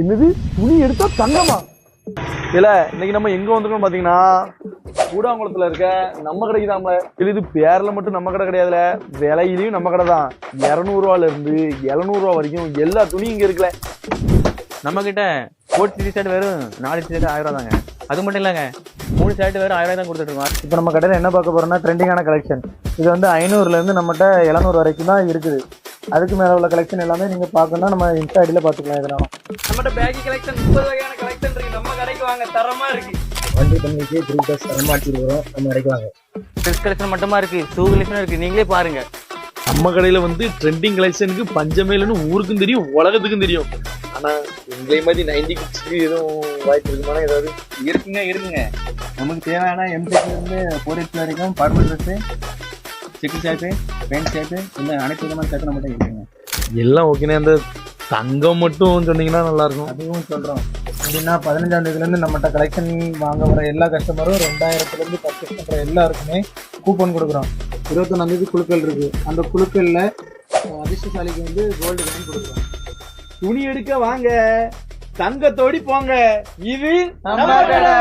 என்னது துணி எடுத்தா தங்கமா? இல்ல இன்னைக்கு நம்ம எங்க வந்திருக்கோம் பாத்தீங்கன்னா கூடாங்குளத்துல இருக்க நம்ம கடைக்கு தான். இது பேர்ல மட்டும் நம்ம கடை கிடையாதுல, விலையிலயும் நம்ம கடை தான். 200 இருந்து 700 வரைக்கும் எல்லா துணியும் இங்க இருக்குல்ல. நம்ம கிட்ட கோட் ஷர்ட் வெறும் 4 ஷர்ட் 1000 தாங்க. அது மட்டும் இல்லைங்க, 3 ஷர்ட் வெறும் 1000 தான் கொடுத்துட்டு இருக்கோம். இப்போ நம்ம கடையில் என்ன பார்க்க போறோம்னா ட்ரெண்டிங்கான கலெக்ஷன். இது வந்து 500 இருந்து நம்மகிட்ட 700 வரைக்கும் தான் இருக்குது. அதுக்கு மேல உள்ள கலெக்ஷன் எல்லாமே நீங்க பார்க்கணும்னா நம்ம இன்ஸ்டா ஐடியில பாத்துக்கலாம். இதெல்லாம் நம்மகிட்ட பேக்கி கலெக்ஷன் 30 வகையான கலெக்ஷன் இருக்கு. நம்ம கடைக்கு வாங்க, தரமா இருக்கு. வண்டி பண்ணிக்கு 3+ தரமா வச்சிருக்கோம். நம்ம கடைக்கு வாங்க. ட்ரெஸ் கலெக்ஷன் மட்டுமா இருக்கு, ஷூ கலெக்ஷன் இருக்கு, நீங்களே பாருங்க. நம்ம கடையில வந்து ட்ரெண்டிங் கலெக்ஷனுக்கு பஞ்சமே இல்லைன்னு ஊருக்கும் தெரியும், உலகத்துக்கும் தெரியும். ஆனா எங்களை மாதிரி 90 கிட்ஸ்க்கு எதுவும் வாய்ப்பு இருக்குமானா? ஏதாவது இருக்குங்க. நமக்கு தேவையான எம்டெக்ல இருந்து 4X வரைக்கும் பர்மனன்ட் ட்ரெஸ், செக்கு ஷர்ட்டு, பேண்ட் ஷர்ட்டு, இந்த அனைத்து விதமான ஷர்ட்டு நம்மகிட்ட இருக்குங்க. எல்லாம் ஓகேண்ணே. அந்த தங்கம் மட்டும் சொன்னீங்கன்னா நல்லா இருக்கும். அதுவும் சொல்றோம். எப்படின்னா 15ஆம் தேதியிலேருந்து நம்மகிட்ட கலெக்ஷன் வாங்க வர எல்லா கஸ்டமரும் 2000 பர்ச்சேஸ் பண்ற எல்லாருக்குமே கூப்பன் கொடுக்குறோம். 21ஆம் தேதி குழுக்கள் இருக்கு. அந்த குழுக்கள்ல அதிர்ஷ்டசாலிக்கு வந்து கோல்டு காயின் கொடுக்குறோம். துணி எடுக்க வாங்க, தங்கத்தோடி போங்க. இது நம்ம கடை.